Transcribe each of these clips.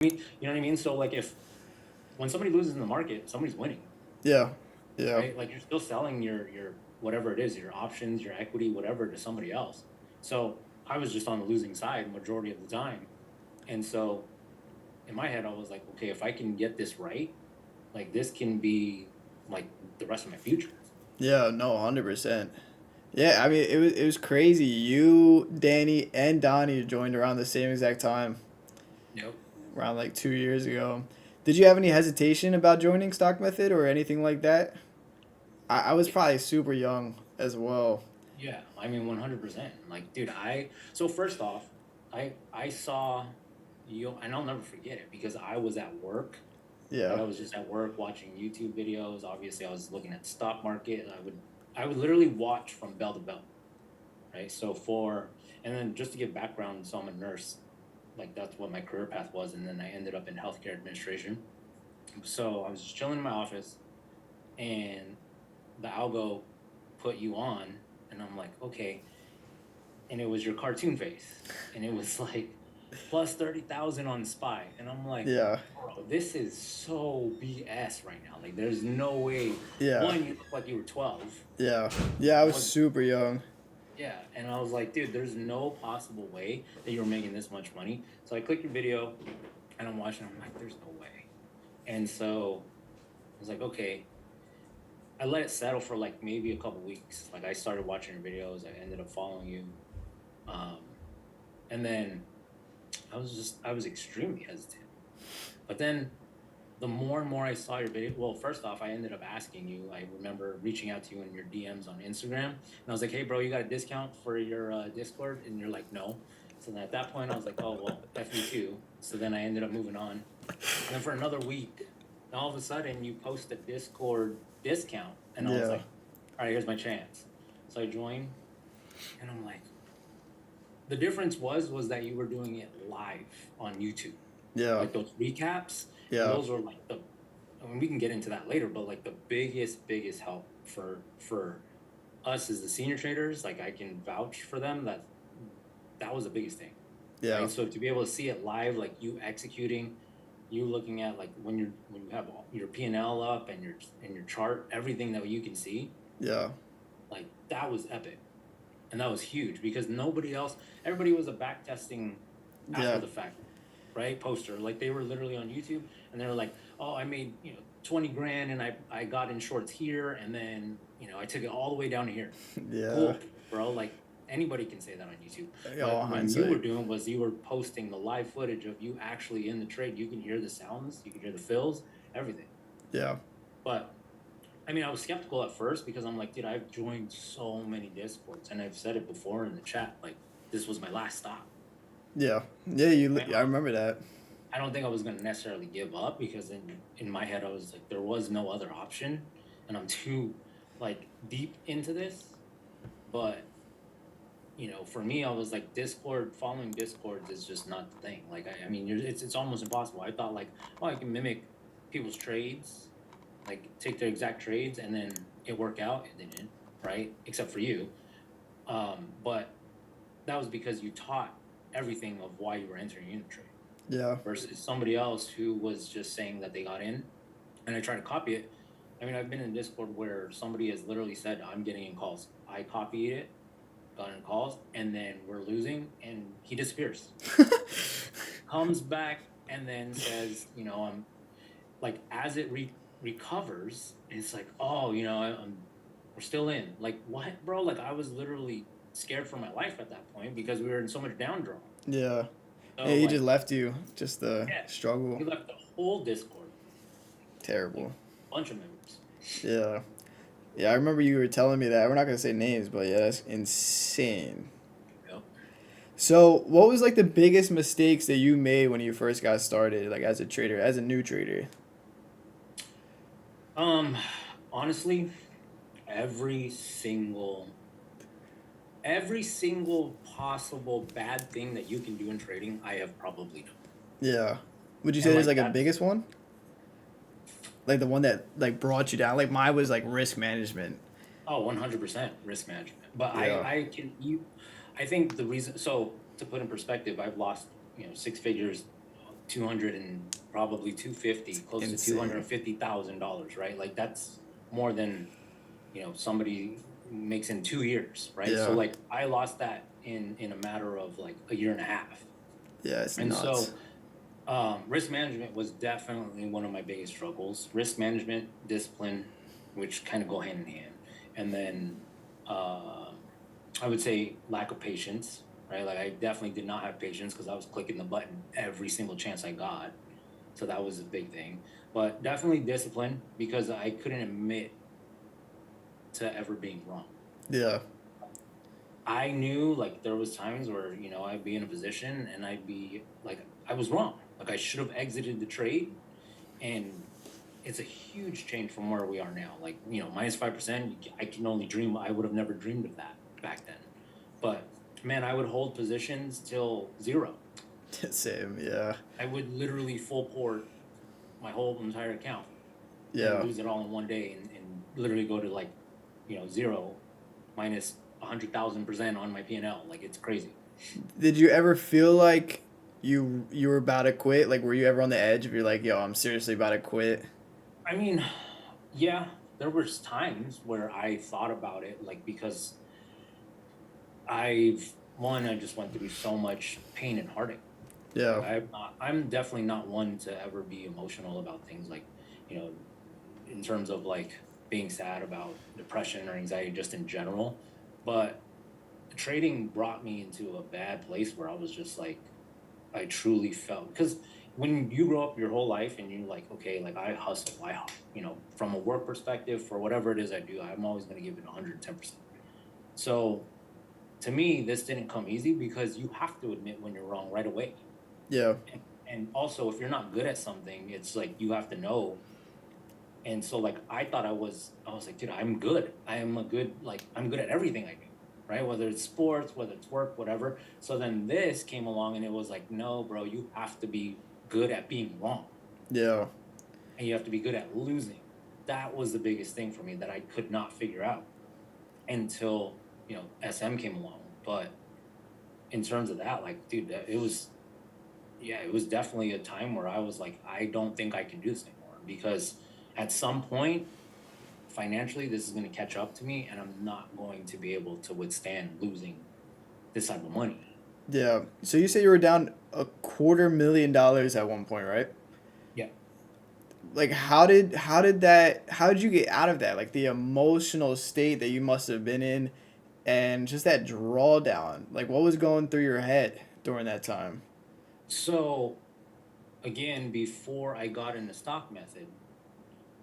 mean, you know what I mean? So like if when somebody loses in the market, somebody's winning, Yeah. Yeah. right? Like you're still selling your whatever it is, your options, your equity, whatever to somebody else. So I was just on the losing side majority of the time. And so in my head, I was like, okay, if I can get this right, like this can be like the rest of my future. Yeah. No, 100%. Yeah, I mean, it was crazy. You, Danny, and Donnie joined around the same exact time, Yep. around like 2 years ago. Did you have any hesitation about joining Stock Method or anything like that? I was Yeah. probably super young as well. Yeah. I mean, 100%. Like, dude, so first off, I saw you, and I'll never forget it because I was at work. Right, Yeah. I was just at work watching YouTube videos. Obviously, I was looking at the stock market. And I would literally watch from bell to bell, right? And then just to give background, so I'm a nurse. Like that's what my career path was, and then I ended up in healthcare administration. So I was just chilling in my office, and the algo put you on, and I'm like, okay. And it was your cartoon face, and it was like plus 30,000 on SPY, and I'm like, Yeah. bro, this is so BS right now. Like, there's no way. Yeah. One, you look like you were 12. Yeah. Yeah, I That was was super young. Yeah, and I was like, dude, there's no possible way that you were making this much money. So I click your video, and I'm watching. I'm like, there's no way. And so I was like, okay. I let it settle for like maybe a couple weeks. Like I started watching your videos. I ended up following you. Um, and then I was extremely hesitant. But then the more and more I saw your video, well, first off, I ended up asking you. I remember reaching out to you in your DMs on Instagram, and I was like, "Hey, bro, you got a discount for your Discord?" And you're like, "No." So then at that point, I was like, "Oh well, f you too." So then I ended up moving on, and then for another week, all of a sudden, you post a Discord discount, and I was Yeah. like, "All right, here's my chance." So I joined, and I'm like, the difference was that you were doing it live on YouTube, Yeah. like those recaps, and Yeah. those were like I mean, we can get into that later, but like the biggest help for us as the senior traders, like I can vouch for them that was the biggest thing, Yeah. right? So to be able to see it live, like you executing, you looking at like when you have your P&L up and your chart, everything that you can see, Yeah. like that was epic. And that was huge because everybody was a back testing after Yeah. the fact, right? Poster. Like they were literally on YouTube and they were like, oh, I made, 20 grand and I got in shorts here. And then, I took it all the way down to here. Yeah. Cool, bro. Like anybody can say that on YouTube. All But what you were hindsight. doing was you were posting the live footage of you actually in the trade. You can hear the sounds, you can hear the fills, everything. Yeah. But I mean, I was skeptical at first because I'm like, dude, I've joined so many discords, and I've said it before in the chat, like this was my last stop. Yeah. Yeah. You. Right? I remember that. I don't think I was gonna necessarily give up because in my head I was like, there was no other option, and I'm too like deep into this. But for me, I was like, following discords is just not the thing. Like, I mean, it's almost impossible. I thought like, oh, I can mimic people's trades, like take their exact trades, and then it work out. It didn't, right? Except for you. But that was because you taught everything of why you were entering in the trade Yeah. versus somebody else who was just saying that they got in, and I try to copy it. I mean, I've been in Discord where somebody has literally said, "I'm getting in calls." I copied it, got in calls, and then we're losing, and he disappears. Comes back and then says, I'm like, as it recovers, it's like, oh, we're still in. Like, what, bro? Like, I was literally scared for my life at that point because we were in so much down draw. Yeah. Yeah. So, He like, just left you. Just the yeah, struggle. he left the whole Discord, like, Terrible. a bunch of members. Yeah. Yeah. I remember you were telling me that. We're not gonna say names, but yeah, that's insane. Yep. So, what was like the biggest mistakes that you made when you first got started, like as a trader, as a new trader? Um, honestly, every single every single possible bad thing that you can do in trading, I have probably done. Yeah. Would you say And there's like like a that's biggest one? Like the one that like brought you down? Like mine was like risk management. 100% risk management. But Yeah. I think the reason, so to put in perspective, I've lost, six figures 200 and probably 250, close to Insane. $250,000, right? Like that's more than, somebody makes in 2 years, right? So Yeah. like I lost that in a matter of like a year and a half. Yeah, it's And nuts. so risk management was definitely one of my biggest struggles. Risk management, discipline, which kind of go hand in hand, and then uh, I would say lack of patience. Right, like I definitely did not have patience because I was clicking the button every single chance I got. So that was a big thing. But definitely discipline because I couldn't admit to ever being wrong. Yeah. I knew like there was times where, I'd be in a position and I'd be like I was wrong. Like I should have exited the trade, and it's a huge change from where we are now. Like, -5%, I can only dream. I would have never dreamed of that back then. But man, I would hold positions till zero. Same. Yeah. I would literally full port my whole entire account and Yeah. lose it all in one day and literally go to like, zero minus 100,000% on my P&L. Like it's crazy. Did you ever feel like you were about to quit? Like, were you ever on the edge of you're like, yo, I'm seriously about to quit? I mean, yeah, there was times where I thought about it, like because I just went through so much pain and heartache. Like Yeah. I'm definitely not one to ever be emotional about things like, you know, in terms of like being sad about depression or anxiety just in general. But trading brought me into a bad place where I was just like, I truly felt because when you grow up your whole life and you're like, okay, like I hustle, from a work perspective for whatever it is I do, I'm always going to give it 110%. So to me, this didn't come easy because you have to admit when you're wrong right away. Yeah. And also, if you're not good at something, it's like you have to know. And so, like, I was like, dude, I'm good. I'm good at everything I do, right? Whether it's sports, whether it's work, whatever. So then this came along and it was like, no, bro, you have to be good at being wrong Yeah. and you have to be good at losing. That was the biggest thing for me that I could not figure out until, SM came along. But in terms of that, like, dude, yeah, it was definitely a time where I was like, I don't think I can do this anymore because at some point, financially, this is going to catch up to me and I'm not going to be able to withstand losing this type of money. Yeah. So you say you were down $250,000 at one point, right? Yeah. Like, how did you get out of that? Like the emotional state that you must have been in, and just that drawdown. Like, what was going through your head during that time? So, again, before I got into stock method,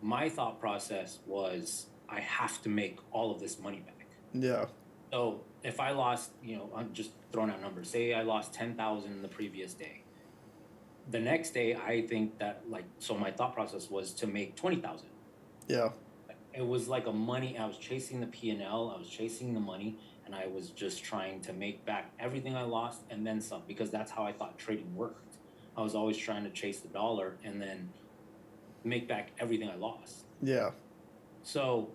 my thought process was I have to make all of this money back. Yeah. So, if I lost, I'm just throwing out numbers. Say I lost 10,000 the previous day. The next day, I think that so my thought process was to make 20,000. Yeah. It was like a money. I was chasing the P&L. I was chasing the money, and I was just trying to make back everything I lost and then some because that's how I thought trading worked. I was always trying to chase the dollar and then make back everything I lost. Yeah. So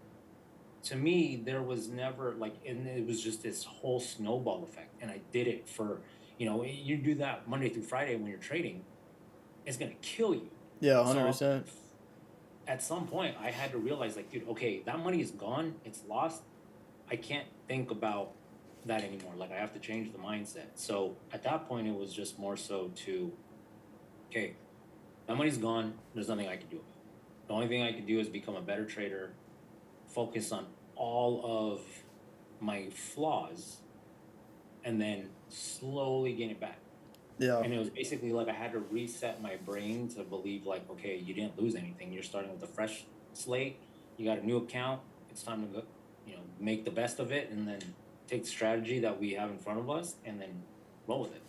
to me, there was never and it was just this whole snowball effect. And I did it for, you do that Monday through Friday when you're trading, it's gonna kill you. Yeah. So 100%. at some point, I had to realize, like, dude, okay, that money is gone, it's lost. I can't think about that anymore. Like, I have to change the mindset. So at that point, it was just more so to, okay, that money's gone. There's nothing I can do. The only thing I can do is become a better trader, focus on all of my flaws, and then slowly gain it back. Yeah. And it was basically like I had to reset my brain to believe like, okay, you didn't lose anything. You're starting with a fresh slate. You got a new account. It's time to go, make the best of it and then take the strategy that we have in front of us and then roll with it.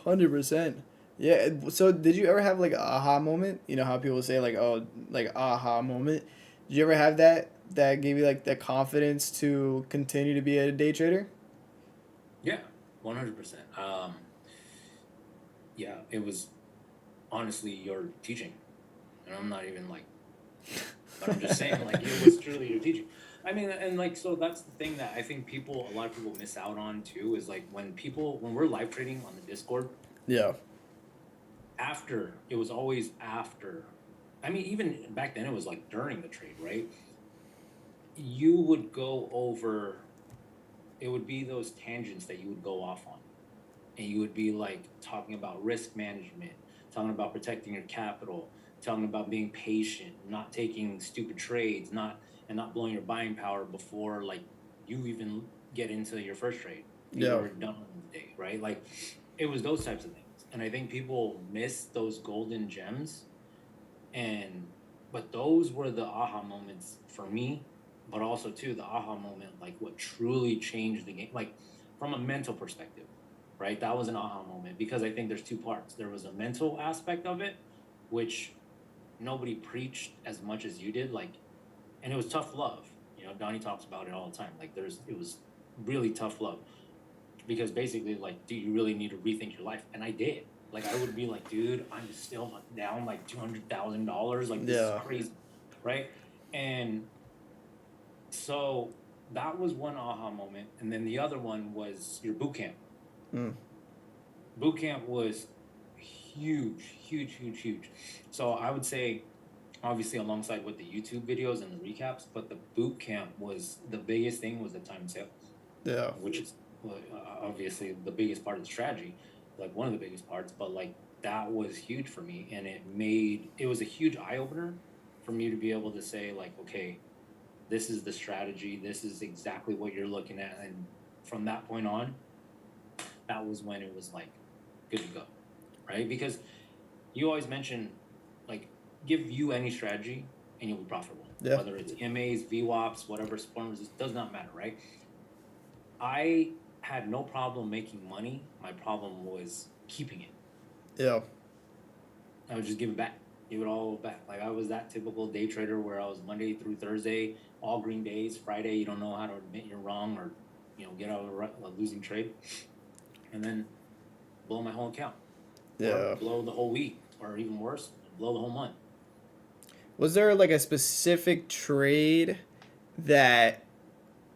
100%. Yeah. So did you ever have like a aha moment? You know how people say like, oh, like aha moment. Did you ever have that gave you like the confidence to continue to be a day trader? Yeah, 100%. Yeah, it was honestly your teaching. And I'm not even like, but I'm just saying, like, it was truly your teaching. I mean, and like, so that's the thing that I think a lot of people miss out on too, is like when we're live trading on the Discord, Yeah. after, it was always after. I mean, even back then, it was like during the trade, right? You would go over, it would be those tangents that you would go off on. And you would be like talking about risk management, talking about protecting your capital, talking about being patient, not taking stupid trades, not blowing your buying power before like you even get into your first trade. You're Yeah. already done on the day, right? Like it was those types of things. And I think people miss those golden gems, and but those were the aha moments for me, but also too the aha moment, like what truly changed the game, like from a mental perspective, right? That was an aha moment because I think there's two parts. There was a mental aspect of it, which nobody preached as much as you did, like, and it was tough love. You know, Donnie talks about it all the time. Like it was really tough love because basically, like, do you really need to rethink your life? And I did. Like, I would be like, dude, I'm still down like $200,000. Like, this is Yeah. crazy, right? And so that was one aha moment, and then the other one was your boot camp. Mm. Boot camp was huge, huge, huge, huge. So I would say, obviously, alongside with the YouTube videos and the recaps, but the boot camp was the biggest thing was the time sales, Yeah. which is obviously the biggest part of the strategy, like one of the biggest parts. But like that was huge for me, and it was a huge eye opener for me to be able to say like, okay, this is the strategy, this is exactly what you're looking at, and from that point on, that was when it was like good to go, right? Because you always mention like give you any strategy and you'll be profitable, Yeah. whether it's EMAs, VWAPs, whatever, support and resist, does not matter, right? I had no problem making money. My problem was keeping it. Yeah. I would just give it back, give it all back. Like I was that typical day trader where I was Monday through Thursday, all green days. Friday, you don't know how to admit you're wrong or get out of a losing trade, and then blow my whole account, or Yeah. blow the whole week, or even worse, blow the whole month. Was there like a specific trade that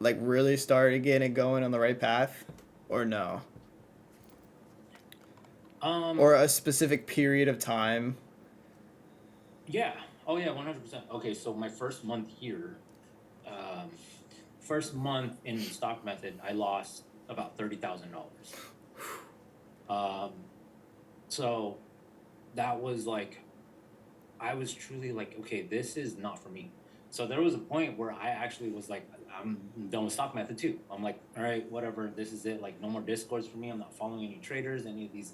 like really started getting it going on the right path, or no? Um, Or a specific period of time? yeah. Oh yeah, 100%. Okay, so my first month here, um, first month in stock method, I lost about $30,000. Um, so that was like, I was truly like, okay, this is not for me. So there was a point where I actually was like, I'm done with stock method too. I'm like, all right, whatever, this is it. Like, no more discords for me. I'm not following any traders, any of these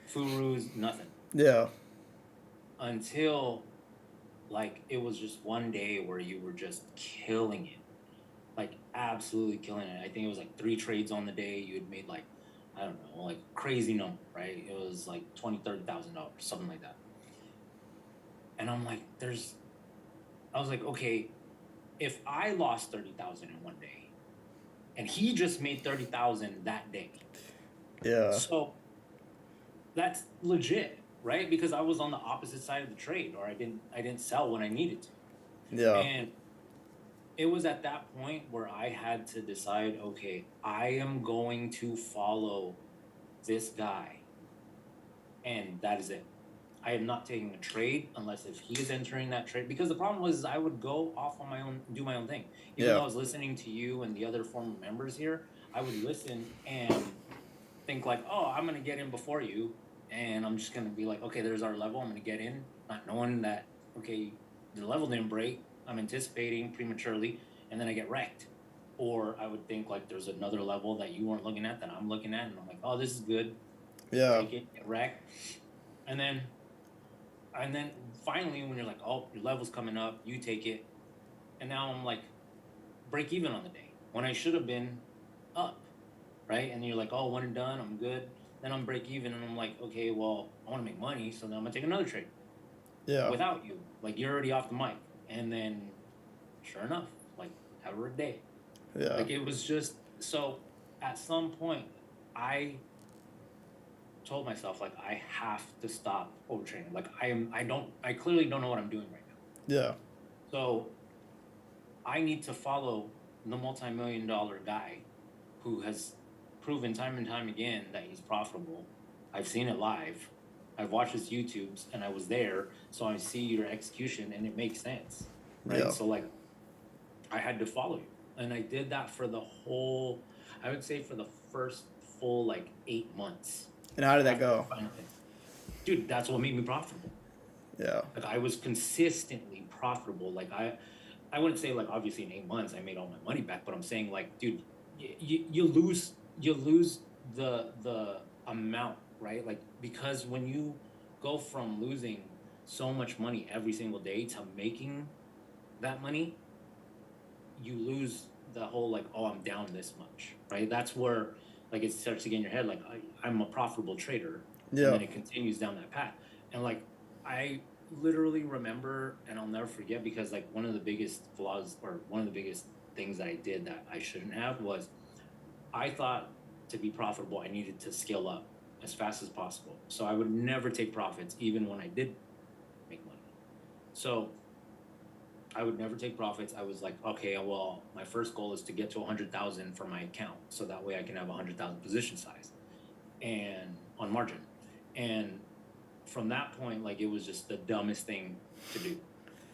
furus, nothing. Yeah. Until like it was just one day where you were just killing it, like absolutely killing it. I think it was like 3 trades on the day. You had made like, I don't know, like crazy number, right? It was like $20,000, $30,000, something like that. And I'm like, I was like, okay, if I lost 30,000 in one day, and he just made 30,000 that day, Yeah. so that's legit, right? Because I was on the opposite side of the trade, or I didn't sell when I needed to, Yeah. and it was at that point where I had to decide, okay, I am going to follow this guy, and that is it. I am not taking a trade unless if he is entering that trade. Because the problem was I would go off on my own, do my own thing. Even though Yeah. I was listening to you and the other former members here, I would listen and think like, oh, I'm gonna get in before you, and I'm just gonna be like, okay, there's our level. I'm gonna get in, not knowing that okay, the level didn't break. I'm anticipating prematurely, and then I get wrecked. Or I would think like there's another level that you weren't looking at that I'm looking at, and I'm like, oh, this is good. Yeah. Take it, get wrecked, and then finally when you're like, oh, your level's coming up, you take it, and now I'm like break even on the day when I should have been up, right? And you're like, oh, one and done, I'm good. Then I'm break even, and I'm like, okay, well, I want to make money, so then I'm gonna take another trade Yeah. without you. Like you're already off the mic, and then sure enough, like have a good day. Yeah. Like it was just so. At some point, I told myself like I have to stop overtraining. Like I clearly don't know what I'm doing right now. Yeah. So I need to follow the multi-million-dollar guy who has proven time and time again that he's profitable. I've seen it live. I've watched his YouTubes and I was there, so I see your execution and it makes sense, right? Yeah. So like I had to follow you, and I did that for the whole. I would say for the first full like 8 months And how did that after go? I finally, dude, that's what made me profitable. Yeah. Like I was consistently profitable. Like I wouldn't say like obviously in 8 months I made all my money back, but I'm saying like, dude, you lose the amount, right? Like because when you go from losing so much money every single day to making that money, you lose the whole like, oh, I'm down this much, right? That's where like it starts to get in your head like I'm a profitable trader, and Yeah. then it continues down that path. And like I literally remember, and I'll never forget, because like one of the biggest flaws or one of the biggest things that I did that I shouldn't have was I thought to be profitable I needed to scale up as fast as possible. So I would never take profits even when I did make money. So I would never take profits. I was like, okay, well, my first goal is to get to 100,000 for my account, so that way I can have 100,000 position size and on margin. And from that point, like it was just the dumbest thing to do.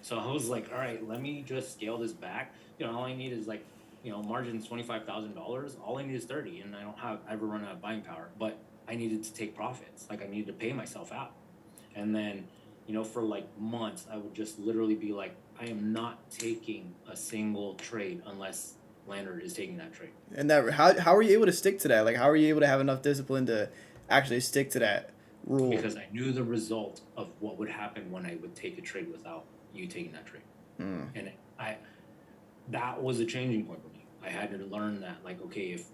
So I was like, all right, let me just scale this back. All I need is like, margin's $25,000. All I need is 30, and I don't have ever run out of buying power. But I needed to take profits. Like I needed to pay myself out. And then, for like months, I would just literally be like, I am not taking a single trade unless Leonard is taking that trade. And that how are you able to stick to that? Like how are you able to have enough discipline to actually stick to that rule? Because I knew the result of what would happen when I would take a trade without you taking that trade. Mm. And that was a changing point for me. I had to learn that, like, okay, if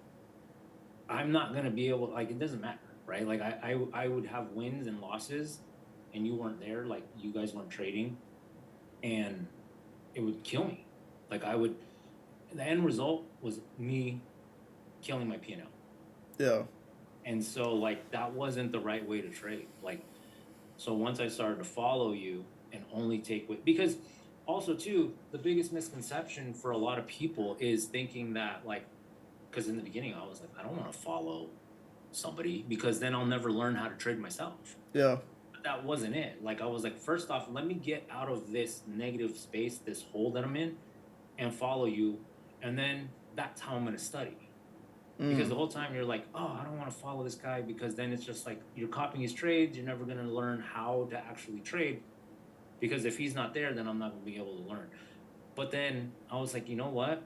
I'm not going to be able, like, it doesn't matter, right? Like I would have wins and losses and you weren't there, like you guys weren't trading, and it would kill me. Like the end result was me killing my P&L. Yeah. And so like that wasn't the right way to trade. Like, so once I started to follow you and only take what, because also too, the biggest misconception for a lot of people is thinking that like, because in the beginning I was like, I don't want to follow somebody because then I'll never learn how to trade myself. Yeah. But that wasn't it. Like I was like, first off, let me get out of this negative space, this hole that I'm in, and follow you. And then that's how I'm going to study. Because the whole time you're like, oh, I don't want to follow this guy, because then it's just like you're copying his trades. You're never going to learn how to actually trade, because if he's not there, then I'm not going to be able to learn. But then I was like, you know what?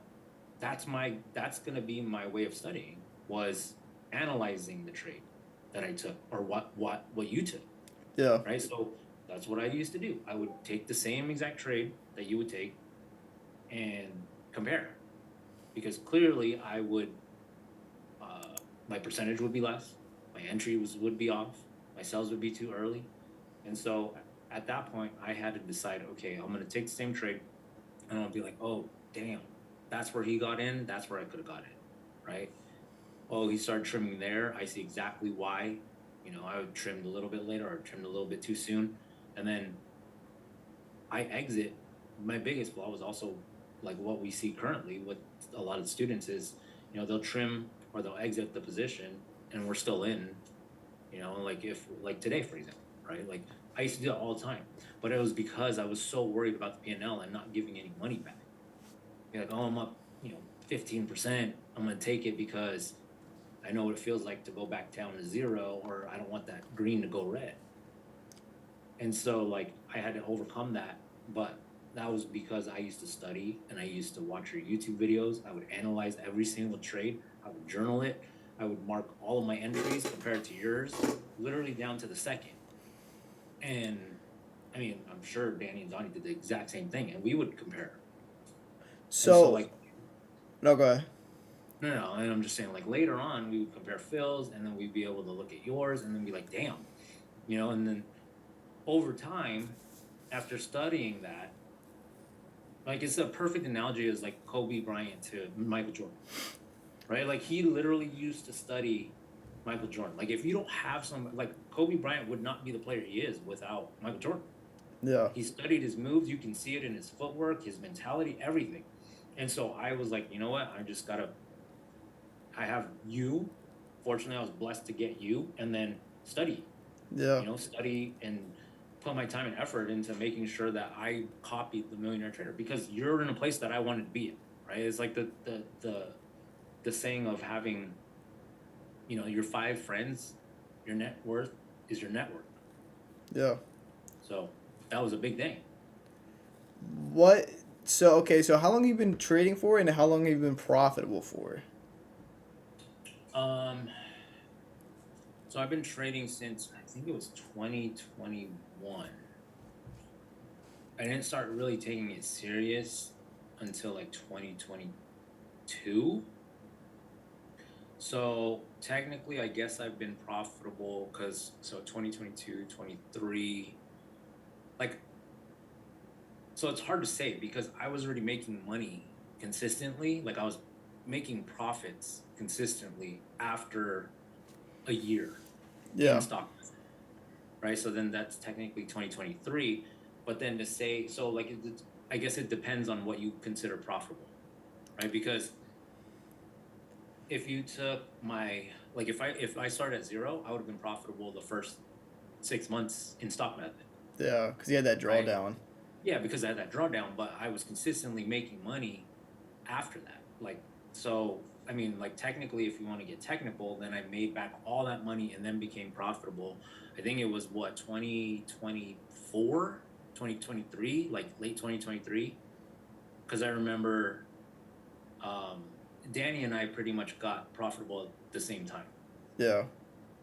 That's going to be my way of studying, was analyzing the trade that I took, or what you took. Yeah. Right. So that's what I used to do. I would take the same exact trade that you would take and compare, because clearly I would, my percentage would be less, my entry would be off, my sales would be too early. And so at that point I had to decide, okay, I'm going to take the same trade and I'll be like, oh damn, that's where he got in, that's where I could have got in, right? Oh, he started trimming there, I see exactly why. I would trimmed a little bit later, or trimmed a little bit too soon, and then I exit. My biggest flaw was also like what we see currently with a lot of students is, they'll trim or they'll exit the position and we're still in, like if like today, for example, right? Like I used to do that all the time, but it was because I was so worried about the P&L and not giving any money back. You're like, oh, I'm up, 15%. I'm going to take it because I know what it feels like to go back down to zero, or I don't want that green to go red. And so like I had to overcome that, but that was because I used to study and I used to watch your YouTube videos. I would analyze every single trade. I would journal it. I would mark all of my entries compared to yours, literally down to the second. And I mean, I'm sure Danny and Donnie did the exact same thing, and we would compare. So like, no, go ahead. no, and I'm just saying, like later on, we would compare Phil's, and then we'd be able to look at yours, and then be like, damn, and then over time, after studying that, like it's a perfect analogy as like Kobe Bryant to Michael Jordan, right? Like he literally used to study Michael Jordan. Like if you don't have some, like Kobe Bryant would not be the player he is without Michael Jordan. Yeah. He studied his moves. You can see it in his footwork, his mentality, everything. And so I was like, you know what? I have you. Fortunately, I was blessed to get you and then study. Yeah. study and put my time and effort into making sure that I copied the Millionaire Trader, because you're in a place that I wanted to be in, right? It's like the saying of having, your five friends, your net worth is your network. Yeah. So that was a big thing. What? So okay. So how long have you been trading for, and how long have you been profitable for? Um, so I've been trading since I think it was 2021. I didn't start really taking it serious until like 2022. So technically, I guess I've been profitable because, so 2022, 23, like, so it's hard to say because I was already making money consistently. Like I was making profits consistently after a year in Yeah. stock, right? So then that's technically 2023. But then to say, so like, I guess it depends on what you consider profitable, right? Because if you took my, like, if I started at zero, I would have been profitable the first 6 months in stock method, Yeah. Because you had that right? drawdown. Yeah, because I had that drawdown, but I was consistently making money after that. Like, so, I mean, like, technically, if you want to get technical, then I made back all that money and then became profitable. I think it was what, 2024, 2023, like late 2023. Because I remember um, Danny and I pretty much got profitable at the same time. Yeah.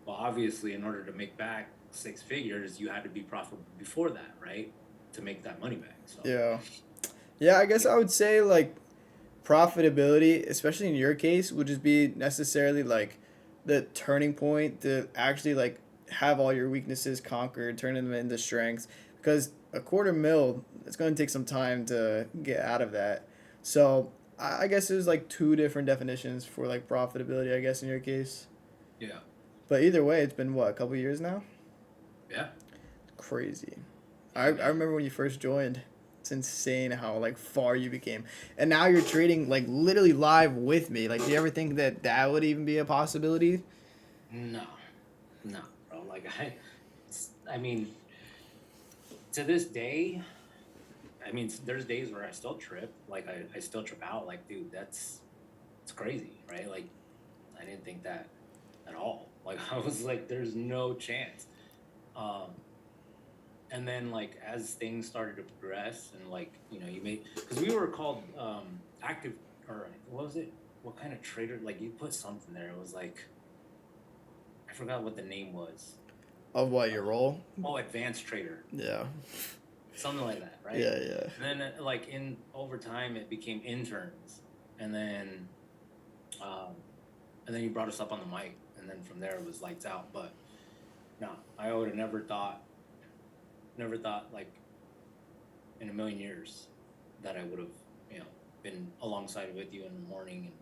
Well, obviously, in order to make back six figures, you had to be profitable before that, right? To make that money back. So, Yeah. Yeah. I guess yeah. I would say like profitability, especially in your case, would just be necessarily like the turning point to actually like have all your weaknesses conquered, turn them into strengths. Because a quarter mil, it's going to take some time to get out of that. So I guess there's like two different definitions for like profitability. I guess in your case, Yeah. but either way, it's been what, a couple years now. Yeah. Crazy. I Yeah, man. remember when you first joined. It's insane how like far you became, and now you're trading like literally live with me. Like, do you ever think that that would even be a possibility? No, no, bro. Like I mean, to this day, I mean, there's days where I still trip. Like I still trip out. Like, dude, it's crazy, right? Like, I didn't think that at all. Like, I was like, there's no chance. Um, and then like as things started to progress, and like you made, because we were called active, or what was it? What kind of trader? Like you put something there. It was like, I forgot what the name was. Of what, Uh, your role? oh, advanced trader, Yeah. something like that, right? Yeah, yeah. And then like in over time it became interns, and then um and then you brought us up on the mic, and then from there it was lights out. But no, I would have never thought like in a million years that I would have, been alongside with you in the morning and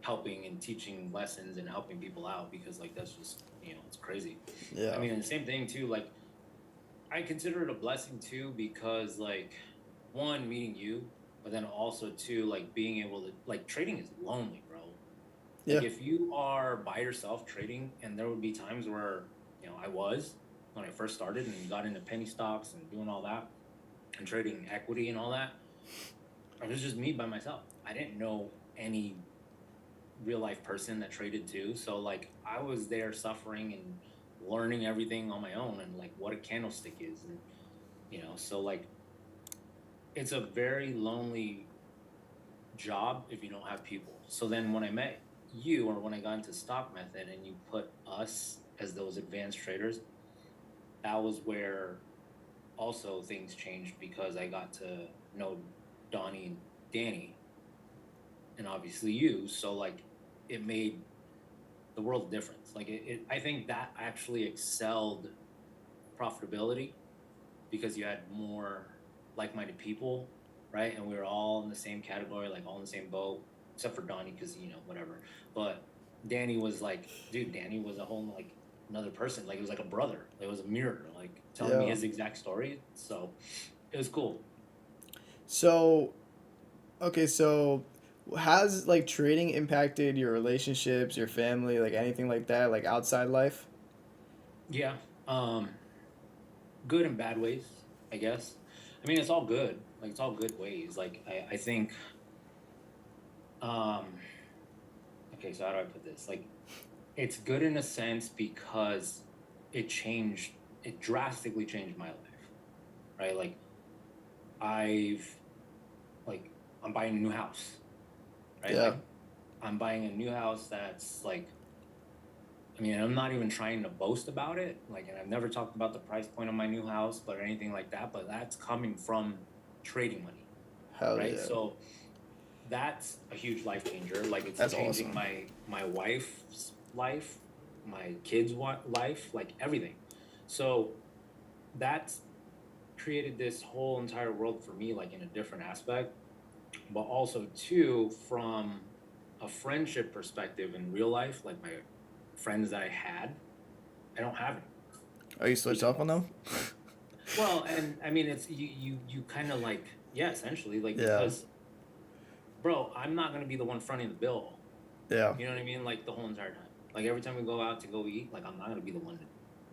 helping and teaching lessons and helping people out, because like that's just, it's crazy. I Yeah. mean, and the same thing too, like I consider it a blessing too, because like one, meeting you, but then also two, like being able to, like, trading is lonely, bro. Like Yeah. if you are by yourself trading, and there would be times where, I was, when I first started and got into penny stocks and doing all that and trading equity and all that, it was just me by myself. I didn't know any real life person that traded too. So like I was there suffering and learning everything on my own, and like what a candlestick is, and so like it's a very lonely job if you don't have people. So then when I met you, or when I got into stock method and you put us as those advanced traders, that was where also things changed, because I got to know Donnie and Danny, and obviously you. So like it made the world of difference. Like I think that actually excelled profitability, because you had more like-minded people, right? And we were all in the same category, like all in the same boat, except for Donnie, because whatever. But Danny was like, dude, Danny was a whole like another person. Like it was like a brother. It was a mirror, like telling me Yeah. his exact story. So it was cool. So, okay, so has like trading impacted your relationships, your family, like anything like that, like outside life? Yeah. Um, good and bad ways, I guess. I mean, it's all good. Like it's all good ways. Like I think. Um, okay, so how do I put this? Like, it's good in a sense because it changed. It drastically changed my life, right? I've like I'm buying a new house, right? Yeah. Like I'm buying a new house that's like, I mean, I'm not even trying to boast about it. Like, and I've never talked about the price point of my new house, but anything like that. But that's coming from trading money, Hell right? yeah. So that's a huge life changer. Like, it's That's changing awesome. my wife's life, my kids' life, like everything. So that's created this whole entire world for me, like in a different aspect, but also too from a friendship perspective in real life, like my friends that I had, I don't have any Are you switched up on because them? well, and I mean it's you kind of like yeah, essentially like Yeah. because bro, I'm not gonna be the one fronting the bill. Yeah. You know what I mean? Like the whole entire time. Like every time we go out to go eat, like I'm not gonna be the one to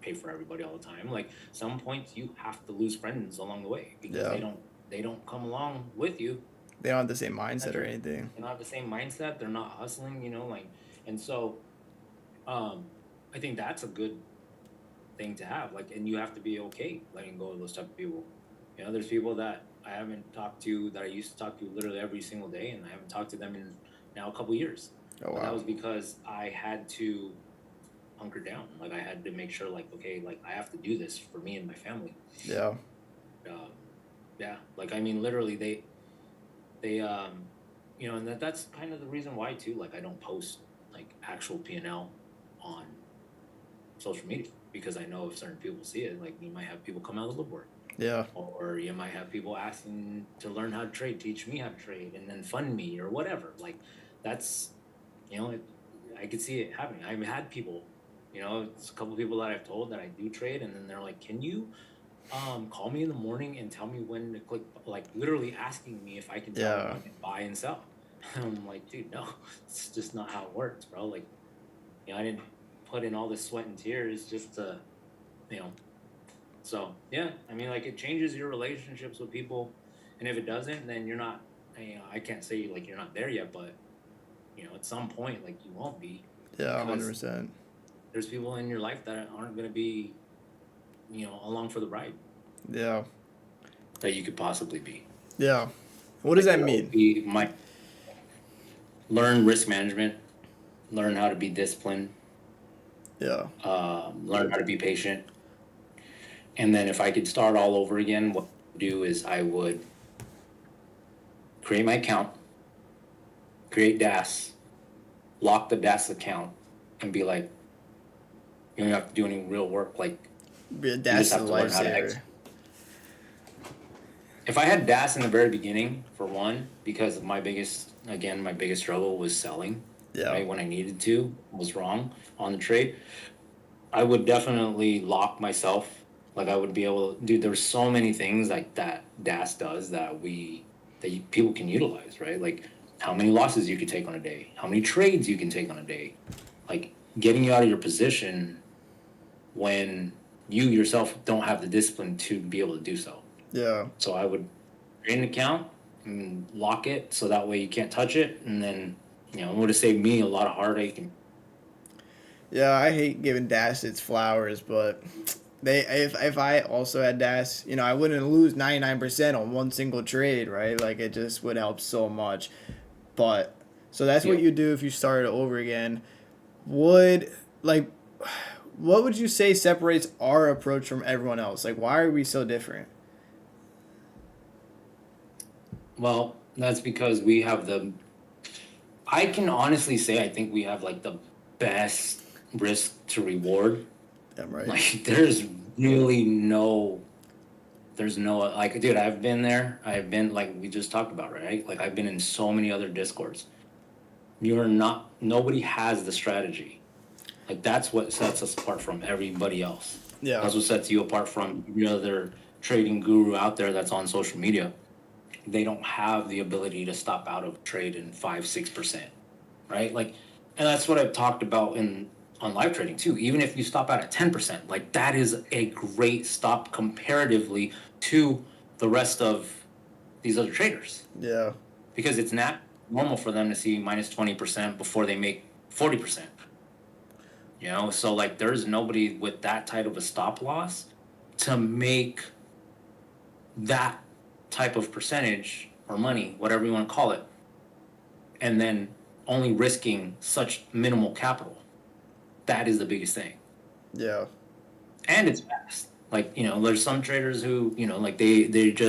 pay for everybody all the time. Like some points you have to lose friends along the way because Yeah. they don't come along with you. They don't have the same That's mindset or true. anything. They don't have the same mindset. They're not hustling, you know, like and so um I think that's a good thing to have. Like and you have to be okay letting go of those type of people. You know, there's people that I haven't talked to that I used to talk to literally every single day and I haven't talked to them in now a couple years. Oh But that wow. was because I had to hunker down. Like I had to make sure like okay, like I have to do this for me and my family. Yeah. Um yeah, like I mean literally they you know and that's kind of the reason why too like I don't post like actual P&L on social media because I know if certain people see it like you might have people come out of the woodwork Yeah. or you might have people asking to learn how to trade, teach me how to trade and then fund me or whatever. Like that's you know I could see it happening. I've had people, you know, it's a couple of people that I've told that I do trade and then they're like, can you call me in the morning and tell me when to click, like literally asking me if I can tell them Yeah. when to buy and sell. I'm like, dude, no, it's just not how it works, bro. Like, you know, I didn't put in all this sweat and tears just to, you know. So yeah, I mean, like it changes your relationships with people, and if it doesn't, then you're not. You know, I can't say like you're not there yet, but you know, at some point, like you won't be, Yeah. Hundred because percent. there's people in your life that aren't going to be, you know, along for the ride Yeah. that you could possibly be. Yeah. What does Like that you know, mean? we might learn risk management, learn how to be disciplined, Yeah. learn how to be patient, and then if I could start all over again, what I would do is I would create my account, create DAS, lock the DAS account, and be like, you don't have to do any real work. Like you just That's the have to learn how to lifesaver. exit. If I had DAS in the very beginning, for one, because of my biggest struggle was selling, Yeah. right? When I needed to, was wrong on the trade. I would definitely lock myself. Like I would be able to, dude, there's so many things like that DAS does people can utilize, right? Like how many losses you could take on a day, how many trades you can take on a day, like getting you out of your position when you yourself don't have the discipline to be able to do so. Yeah. So I would create an account and lock it so that way you can't touch it, and then you know it would have saved me a lot of heartache. And Yeah. I hate giving Dash its flowers, but if I also had Dash, you know, I wouldn't lose 99% on one single trade, right? Like it just would help so much. But so that's what yeah, you do if you started over again. Would like what would you say separates our approach from everyone else? Like why are we so different? well, that's because we have the I can honestly say I think we have like the best risk to reward. Damn right. Like really there's no like dude, I've been there. I've been like we just talked about, right? Like I've been in so many other discords. You're not nobody has the strategy. Like that's what sets us apart from everybody else. Yeah. That's what sets you apart from every other trading guru out there that's on social media. They don't have the ability to stop out of trade in 5, 6%, right? Like, and that's what I've talked about in on live trading too. Even if you stop out at 10%, like that is a great stop comparatively to the rest of these other traders, Yeah. because it's not normal for them to see minus 20% before they make 40%. You know, so like there's nobody with that type of a stop loss to make that type of percentage or money, whatever you want to call it, and then only risking such minimal capital. That is the biggest thing. Yeah. And it's fast. Like, you know, there's some traders who, you know, like they're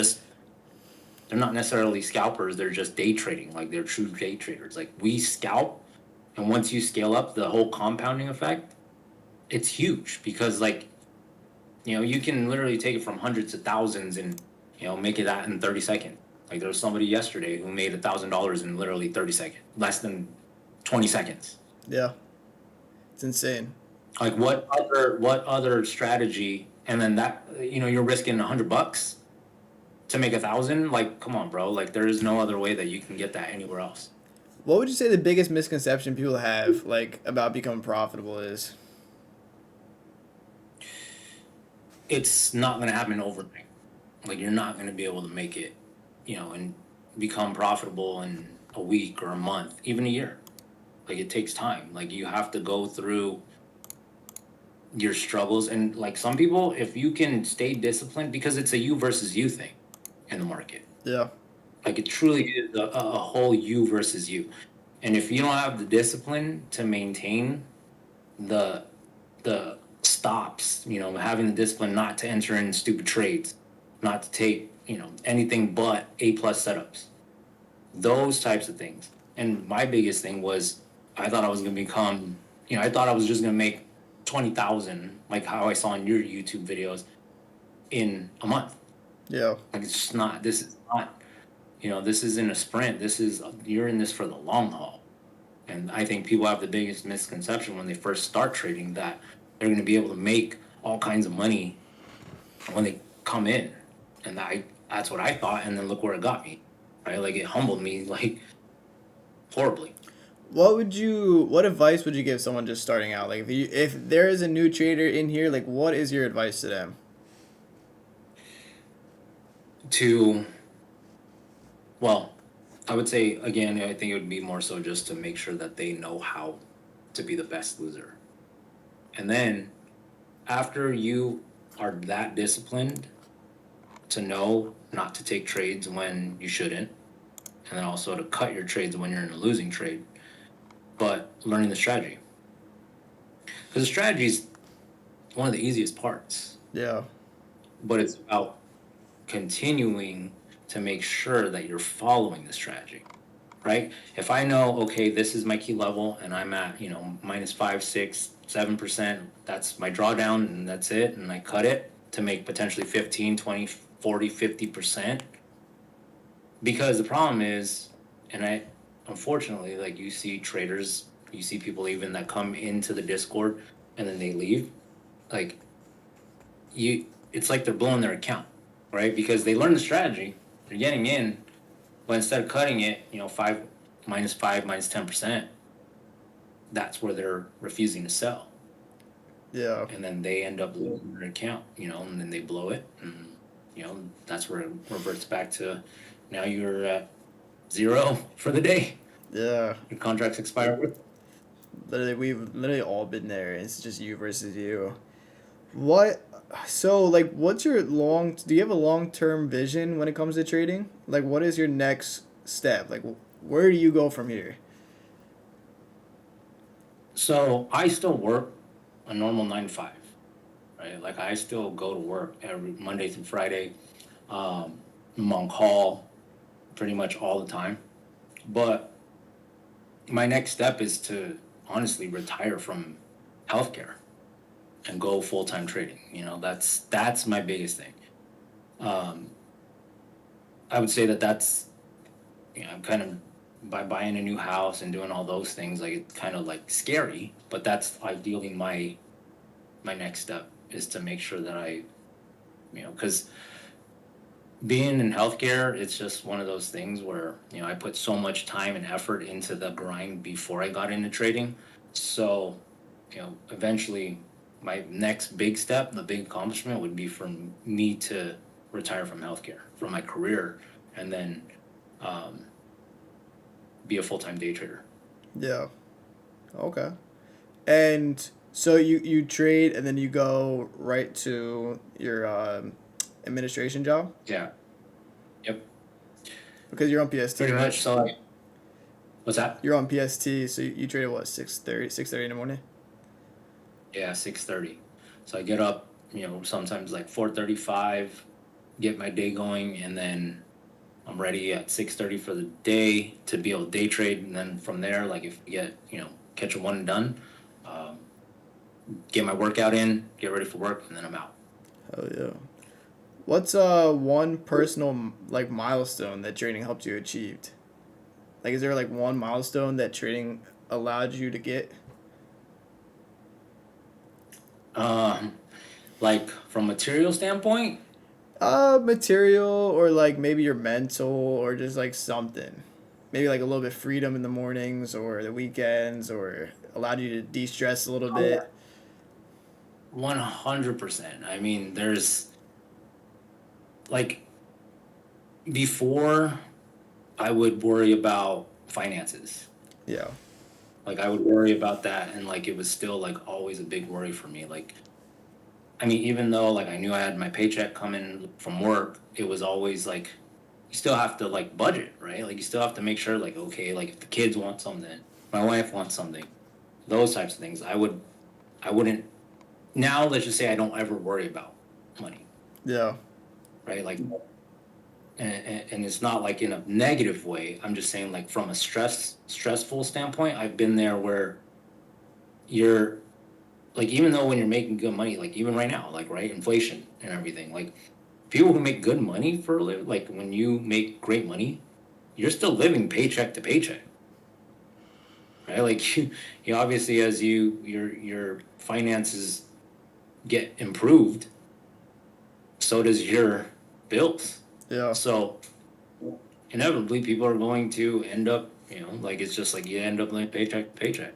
not necessarily scalpers, they're just day trading, like they're true day traders. Like we scalp, and once you scale up, the whole compounding effect, it's huge, because like, you know, you can literally take it from hundreds to thousands and, you know, make it that in 30 seconds. Like there was somebody yesterday who made $1,000 in literally 30 seconds, less than 20 seconds. Yeah. It's insane. Like what other strategy? And then that, you know, you're risking $100 to make 1,000. Like, come on, bro. Like there is no other way that you can get that anywhere else. What would you say the biggest misconception people have like about becoming profitable is? It's not going to happen overnight. Like you're not going to be able to make it, you know, and become profitable in a week or a month, even a year. Like it takes time. Like you have to go through your struggles. And like some people, if you can stay disciplined, because it's a you versus you thing in the market. Yeah. Like it truly is a whole you versus you. And if you don't have the discipline to maintain the stops, you know, having the discipline not to enter in stupid trades, not to take, you know, anything but A+ setups, those types of things. And my biggest thing was, I thought I was gonna become, you know, I thought I was just gonna make 20,000, like how I saw in your YouTube videos, in a month. Yeah. Like it's just not. This is not. You know, this isn't a sprint. You're in this for the long haul. And I think people have the biggest misconception when they first start trading, that they're going to be able to make all kinds of money when they come in. And that's what I thought. And then look where it got me, right? Like it humbled me like horribly. What advice would you give someone just starting out? Like if there is a new trader in here, like what is your advice to them? Well, I would say, again, I think it would be more so just to make sure that they know how to be the best loser. And then after you are that disciplined to know not to take trades when you shouldn't, and then also to cut your trades when you're in a losing trade, but learning the strategy. Because the strategy is one of the easiest parts. Yeah. But it's about continuing to make sure that you're following the strategy, right? If I know, okay, this is my key level and I'm at, you know, minus 5, 6, 7%, that's my drawdown and that's it, and I cut it to make potentially 15, 20, 40, 50%. Because the problem is, and unfortunately, like you see traders, you see people even that come into the Discord and then they leave, like it's like they're blowing their account, right? Because they learn the strategy, they're getting in, but instead of cutting it, you know, minus 10%, that's where they're refusing to sell. Yeah. And then they end up losing their account, you know, and then they blow it, and you know, that's where it reverts back to, now you're at zero for the day. Yeah. Your contract's expired. Literally, we've literally all been there. It's just you versus you. What? So, like, what's your do you have a long-term vision when it comes to trading? Like, what is your next step? Like, where do you go from here? So I still work a normal 9 to 5, right? Like I still go to work every Monday through Friday. I'm on call pretty much all the time. But my next step is to honestly retire from healthcare and go full-time trading. You know, that's my biggest thing. I would say that's, you know, I'm kind of, by buying a new house and doing all those things, like it's kind of like scary, but that's ideally my next step, is to make sure that I, you know, because being in healthcare, it's just one of those things where, you know, I put so much time and effort into the grind before I got into trading. So eventually my next big step, the big accomplishment would be for me to retire from healthcare, from my career, and then um, be a full-time day trader. Yeah. Okay. And so you trade and then you go right to your administration job Yeah. Yep. because you're on PST, Pretty right? much. So like, what's that? You're on PST, so you trade at what 6:30 in the morning. Yeah, 6:30. So I get up, sometimes like 4:35, get my day going, and then I'm ready at 6:30 for the day to be able to day trade, and then from there, like if you get, catch a one and done, um, get my workout in, get ready for work, and then I'm out. Hell yeah. What's one personal like milestone that trading helped you achieved? Like, is there like one milestone that trading allowed you to get? Um, like from material standpoint, Material or like maybe your mental or just like something. Maybe like a little bit freedom in the mornings or the weekends or allowed you to de stress a little bit. 100%. I mean, there's like before I would worry about finances. Yeah. Like I would worry about that, and like it was still like always a big worry for me. Like, I mean, even though like I knew I had my paycheck coming from work, it was always like you still have to like budget, right? Like you still have to make sure like okay, like if the kids want something, my wife wants something, those types of things. I wouldn't. Now let's just say I don't ever worry about money, Yeah. right? Like, and it's not like in a negative way. I'm just saying like from a stressful standpoint, I've been there where you're like even though when you're making good money, like even right now, like right, inflation and everything, like people who make good money for a living, like when you make great money, you're still living paycheck to paycheck, right? Like you obviously as your finances get improved, so does your bills. Yeah. So inevitably, people are going to end up, like it's just like you end up living paycheck to paycheck.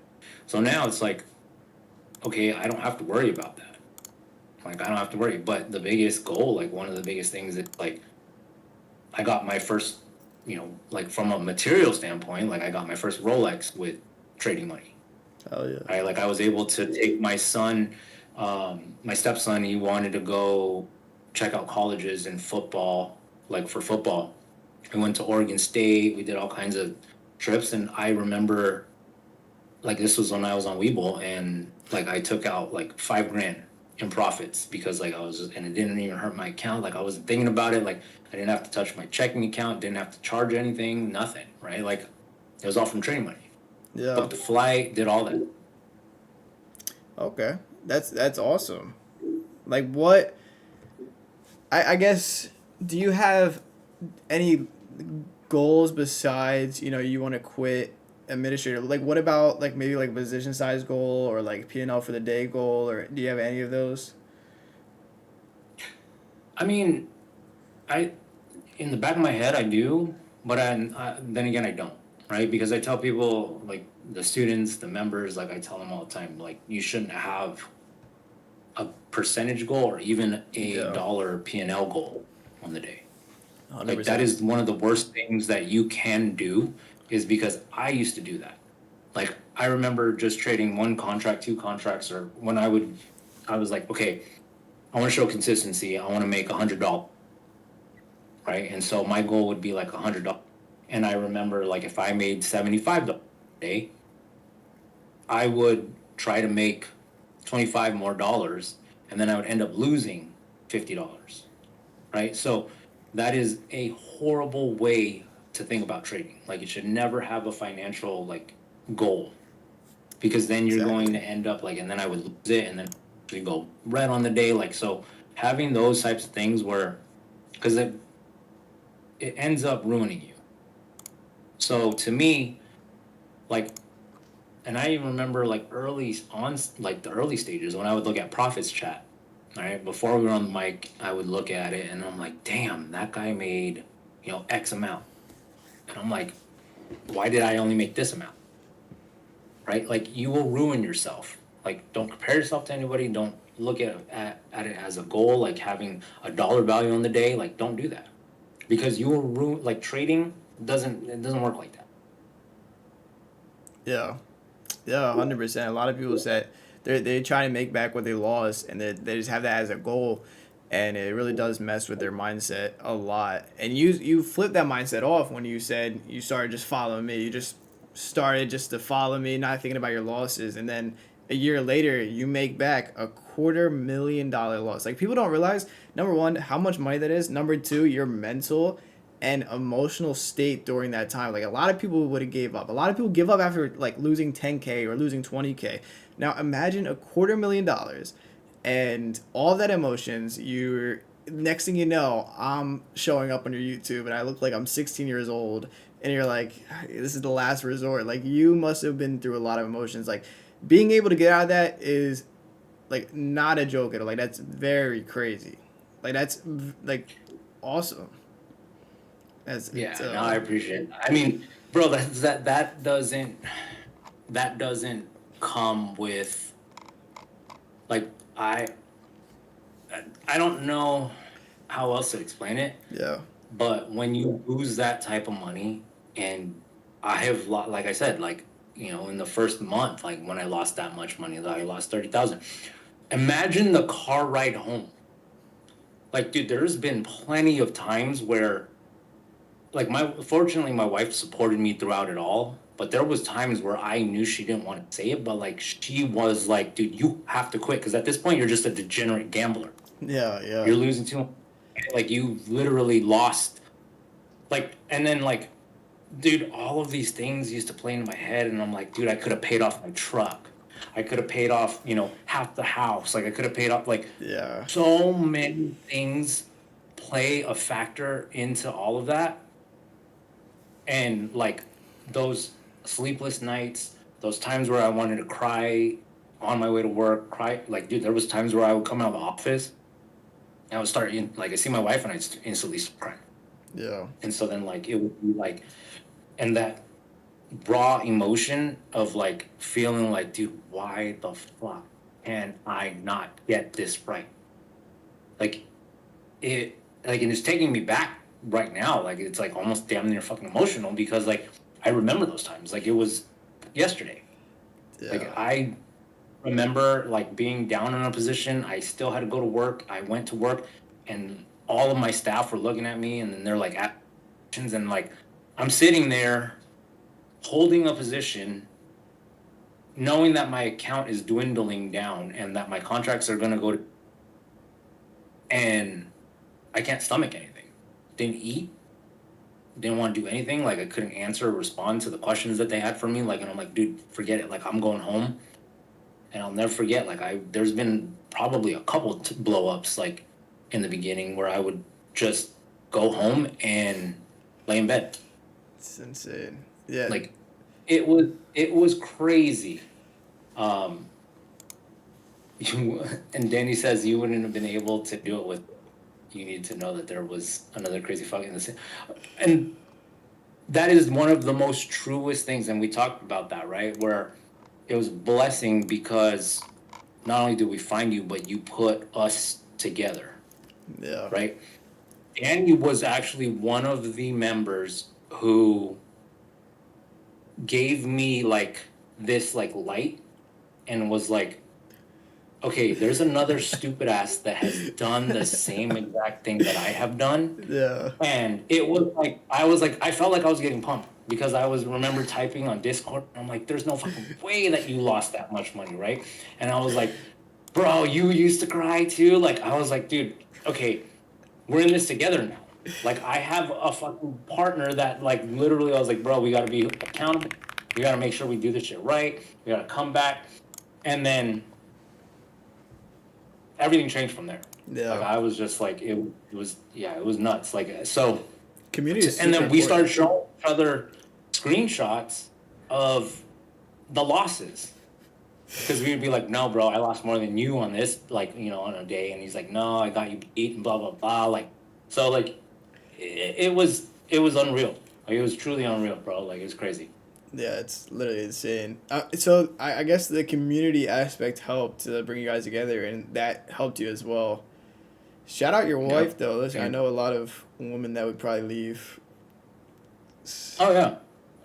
So now it's like, okay, I don't have to worry about that. Like I don't have to worry. But the biggest goal, like one of the biggest things is like I got my first, like from a material standpoint, like I got my first Rolex with trading money. Hell yeah. Right? Like I was able to take my son, my stepson, he wanted to go check out colleges in football, like for football. We went to Oregon State. We did all kinds of trips, and I remember, like this was when I was on Webull, and like I took out like $5,000 in profits because like and it didn't even hurt my account. Like I wasn't thinking about it. Like I didn't have to touch my checking account. Didn't have to charge anything. Nothing. Right? Like it was all from trading money. Yeah. Booked the flight. Did all that. Okay. That's awesome. Like what I guess do you have any goals besides, you want to quit administrator? Like what about like maybe like position size goal or like P&L for the day goal or do you have any of those? I mean, I in the back of my head I do, but then again I don't, right? Because I tell people like the students, the members, like I tell them all the time, like you shouldn't have a percentage goal or even a Yeah. dollar P&L goal on the day. Like 100%. that is one of the worst things that you can do is because I used to do that. Like I remember just trading one contract, two contracts, or when I was like, okay, I want to show consistency. I want to make $100, right? And so my goal would be like $100. And I remember like if I made $75 a day, I would try to make 25 more dollars, and then I would end up losing $50, right? So that is a horrible way to think about trading. Like you should never have a financial like goal because then you're going Exactly. to end up like, and then I would lose it, and then we go red on the day. Like so, having those types of things where, because it ends up ruining you. So to me, like, and I even remember like early on, like the early stages when I would look at profits chat. All right, before we were on the mic, I would look at it and I'm like, damn, that guy made, X amount. And I'm like, why did I only make this amount? Right? Like you will ruin yourself, Like, don't compare yourself to anybody. Don't look at it as a goal, like having a dollar value on the day. Like, don't do that, because you will ruin. Like, trading doesn't work like that. Yeah. Yeah, 100%. A lot of people said they try to make back what they lost, and they just have that as a goal, and it really does mess with their mindset a lot. And you flip that mindset off when you said you started just following me. You just started just to follow me, not thinking about your losses, and then a year later you make back a $250,000 loss. Like, people don't realize, number one, how much money that is. Number two, your mental and emotional state during that time. Like, a lot of people would have gave up. A lot of people give up after like losing 10K or losing 20K. Now imagine $250,000 and all that emotions. You're next thing you know, I'm showing up on your YouTube and I look like I'm 16 years old, and you're like, this is the last resort. Like, you must have been through a lot of emotions. Like, being able to get out of that is like not a joke at all. Like, that's very crazy. Like, that's like awesome. That's Yeah, it's no, I appreciate it. I mean, bro, that doesn't come with, like, I don't know how else to explain it, yeah. but when you lose that type of money, and like I said, like, in the first month, like when I lost that much money, I lost 30,000. Imagine the car ride home. Like, dude, there's been plenty of times where, like, fortunately my wife supported me throughout it all, but there was times where I knew she didn't want to say it, but like she was like, dude, you have to quit, because at this point you're just a degenerate gambler. Yeah, yeah. You're losing too much. Like, you literally lost, like, and then, like, dude, all of these things used to play in my head, and I'm like, dude, I could have paid off my truck. I could have paid off, half the house. Like, I could have paid off, like, Yeah. so many things play a factor into all of that. And, like, those sleepless nights, those times where I wanted to cry on my way to work, cry, like, dude, there was times where I would come out of the office and I would start, like, I see my wife and I just instantly start crying. Yeah. And so then, like, it would be like, and that raw emotion of, like, feeling like, dude, why the fuck can I not get this right? Like, and it's taking me back right now. Like, it's like almost damn near fucking emotional, because, like, I remember those times. Like, it was yesterday. Yeah. Like, I remember, like, being down in a position. I still had to go to work. I went to work, and all of my staff were looking at me, and then they're like, and, like, I'm sitting there holding a position, knowing that my account is dwindling down and that my contracts are gonna go to, and I can't stomach anything. Didn't eat. Didn't want to do anything. Like, I couldn't answer or respond to the questions that they had for me. Like, and I'm like, dude, forget it. Like, I'm going home, and I'll never forget. Like, there's been probably a couple blow ups, like, in the beginning, where I would just go home and lay in bed. It's insane. Yeah. Like, it was crazy. Um, and Danny says you wouldn't have been able to do it with. You need to know that there was another crazy fuck in the same. And that is one of the most truest things, and we talked about that, right? Where it was blessing, because not only did we find you, but you put us together. Yeah. Right? Danny was actually one of the members who gave me, like, this, like, light, and was like, okay, there's another stupid ass that has done the same exact thing that I have done. Yeah. And it was like, I felt like I was getting pumped, because I remember typing on Discord, and I'm like, there's no fucking way that you lost that much money, right? And I was like, bro, you used to cry too? Like, I was like, dude, okay, we're in this together now. Like, I have a fucking partner that, like, literally, I was like, bro, we gotta be accountable. We gotta make sure we do this shit right. We gotta come back. And then everything changed from there. Yeah. Like, I was just like, it was nuts. Like, so, Community is and then super we important. started showing each other screenshots of the losses, because we'd be like, no, bro, I lost more than you on this, like, on a day. And he's like, no, I got you beat, and blah blah blah. Like, so, like, it was unreal. Like, it was truly unreal, bro. Like, it was crazy. Yeah, it's literally insane. So I guess the community aspect helped to bring you guys together, and that helped you as well. Shout out your wife Yep. though. Listen, I And, know a lot of women that would probably leave. oh yeah,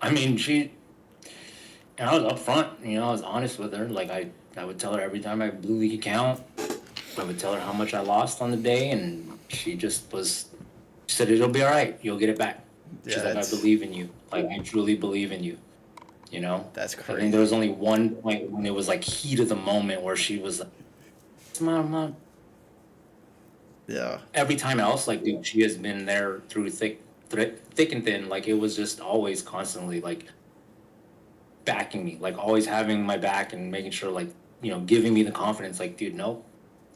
I mean and I was upfront. I was honest with her. Like I would tell her every time I blew the account. I would tell her how much I lost on the day, and she just was. She said it'll be all right. You'll get it back. Yeah, She's like, I that's believe in you. Like I truly believe in you. You know. that's I think there was crazy. only one point when it was like heat of the moment where she was like, "Mom." Yeah, Every time else, like dude, she has been there through thick and thin. Like it was just always constantly like backing me, like always having my back and making sure like giving me the confidence. Like, dude, no,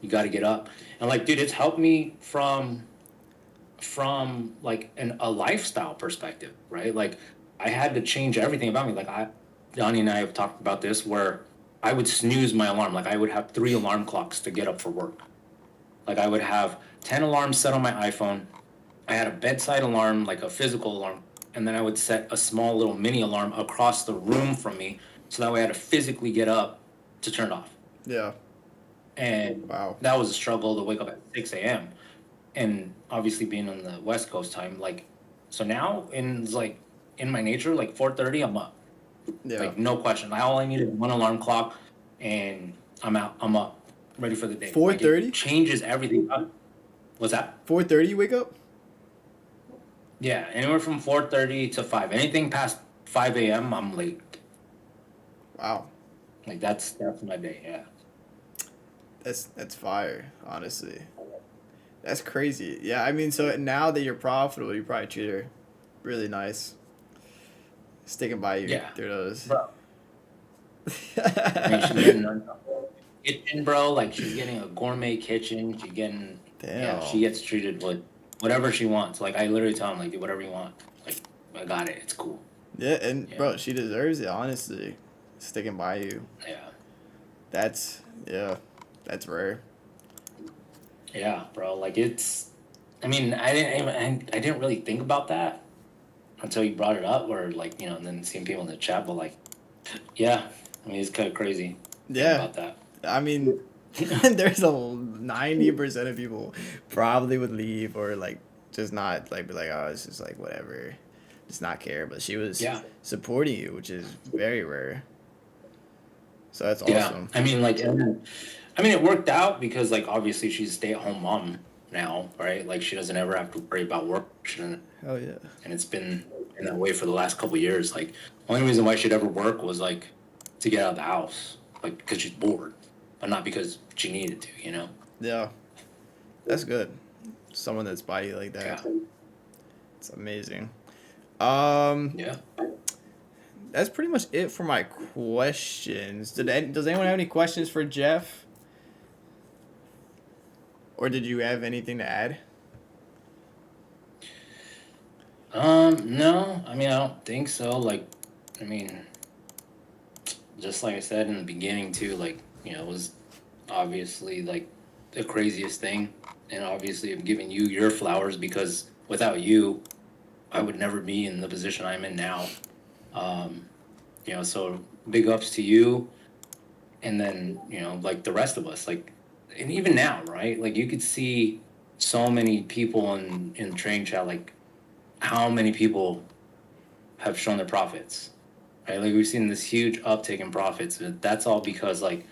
you got to get up. And like, dude, it's helped me from like a lifestyle perspective, right? Like I had to change everything about me. Like Donnie and I have talked about this where I would snooze my alarm. Like I would have 3 alarm clocks to get up for work. Like I would have 10 alarms set on my iPhone. I had a bedside alarm, like a physical alarm, and then I would set a small little mini alarm across the room from me, so that way I had to physically get up to turn it off. yeah. And Wow. that was a struggle to wake up at 6 a.m. And obviously being on the West Coast time, like, so now in my nature, like 4:30, I'm up, Yeah. like no question. All I need is one alarm clock, and I'm out. I'm up, ready for the day. Four Like it thirty. changes everything. What's that? 4:30. You wake up. Yeah, anywhere from 4:30 to 5. Anything past 5 a.m., I'm late. Wow. Like that's my day. Yeah. That's fire. Honestly, that's crazy. Yeah, I mean, so now that you're profitable, you probably treat her really nice, sticking by you Yeah. through those. Bro. I mean, she's getting a kitchen, bro. Like she's getting a gourmet kitchen. She's getting yeah. She Damn. gets treated with whatever she wants. Like I literally tell him like, do whatever you want. Like I got it. It's cool. Yeah, and Yeah. bro, she deserves it. Honestly, sticking by you. Yeah. That's yeah, that's rare. Yeah, bro. Like it's. I mean, I didn't really think about that until you brought it up, or like and then seeing people in the chat, but like, yeah. I mean, it's kind of crazy. Yeah, About that. I mean, there's a 90% of people probably would leave or like just not like be like, oh, it's just like whatever, just not care. But she was Yeah. supporting you, which is very rare. So that's Yeah. awesome. I mean, like, it worked out because like obviously she's a stay-at-home mom now, right? Like she doesn't ever have to worry about work. Hell yeah. And it's been in that way for the last couple of years. Like, only reason why she'd ever work was like to get out of the house, like because she's bored, but not because she needed to, Yeah, that's good. Someone that's by you like that. Yeah. It's amazing. Yeah. That's pretty much it for my questions. Does anyone have any questions for Jeff? Or did you have anything to add? No, I mean, I don't think so. Like, I mean, just like I said in the beginning too, like, it was obviously like the craziest thing. And obviously I'm giving you your flowers because without you, I would never be in the position I'm in now. So big ups to you. And then, like the rest of us, like, and even now, right? Like you could see so many people in the train chat, like how many people have shown their profits, right? Like we've seen this huge uptick in profits. And that's all because like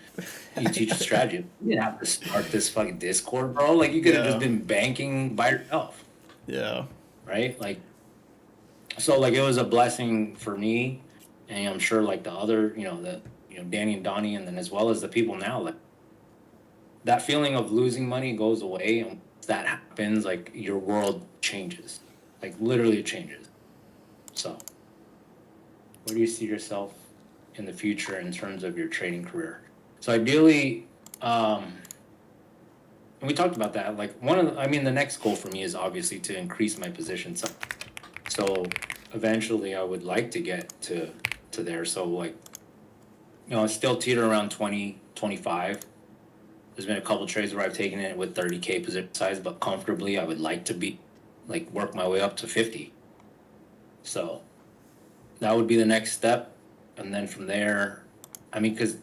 you teach a strategy. You didn't have to start this fucking Discord, bro. Like you could have just been banking by yourself. Yeah. Right? Like, so like it was a blessing for me, and I'm sure like the other, Danny and Donnie, and then as well as the people now, like that feeling of losing money goes away, and once that happens, like your world changes, like literally it changes. So, where do you see yourself in the future in terms of your trading career? So ideally, and we talked about that. Like the next goal for me is obviously to increase my position. So eventually, I would like to get to there. So like, I still teeter around 20, 25. There's been a couple trades where I've taken it with 30K position size, but comfortably, I would like to be like work my way up to 50. So that would be the next step. and then from there, I mean, because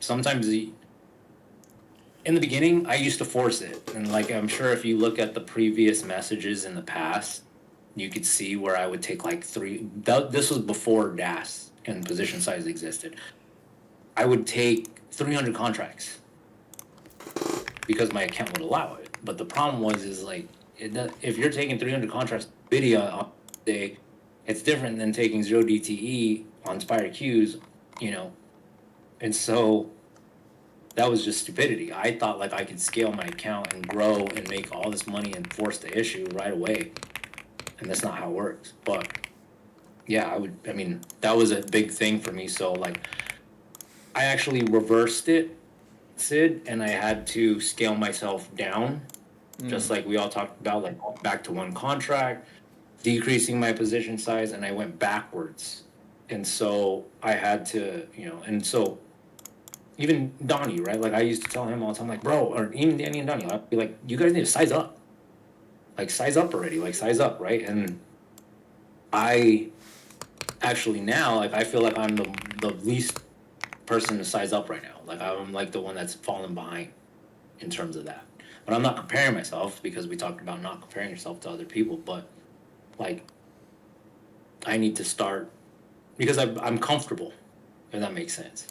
sometimes in the beginning I used to force it, and like I'm sure if you look at the previous messages in the past, you could see where I would take like three. This was before DAS and position size existed. I would take 300 contracts because my account would allow it. But the problem is like if you're taking 300 contracts video on a day, it's different than taking 0 DTE on Spire Qs, and so that was just stupidity. I thought like I could scale my account and grow and make all this money and force the issue right away, and that's not how it works. But yeah, I mean, that was a big thing for me. So like, I actually reversed it, Sid, and I had to scale myself down, just like we all talked about, like back to one contract, decreasing my position size, and I went backwards. And so I had to, and so even Donnie, right? Like I used to tell him all the time, like, bro, or even Danny and Donnie, I'd be like, you guys need to size up. Like size up already, like size up, right? And I actually now, like I feel like I'm the least person to size up right now. Like I'm like the one that's fallen behind in terms of that. But I'm not comparing myself because we talked about not comparing yourself to other people. But like, I need to start because I'm comfortable, if that makes sense.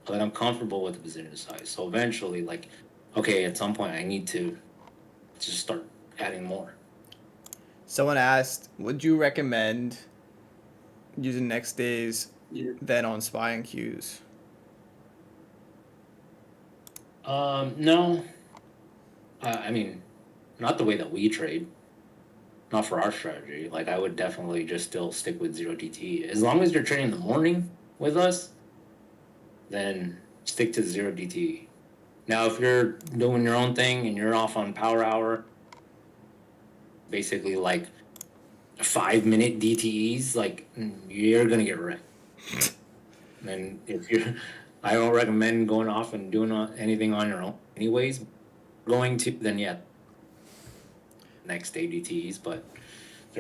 Like I'm comfortable with the position size. So eventually, like, okay, at some point I need to just start adding more. Someone asked, would you recommend using next days then on spy and Qs? No. I mean, not the way that we trade. Not for our strategy. Like I would definitely just still stick with 0 DT. As long as you're trading in the morning with us, then stick to 0 DT. Now, if you're doing your own thing and you're off on power hour, basically like 5-minute DTEs, like you're gonna get wrecked. And if you're, I don't recommend going off and doing anything on your own. Anyways, going to then yeah, next day DTEs. But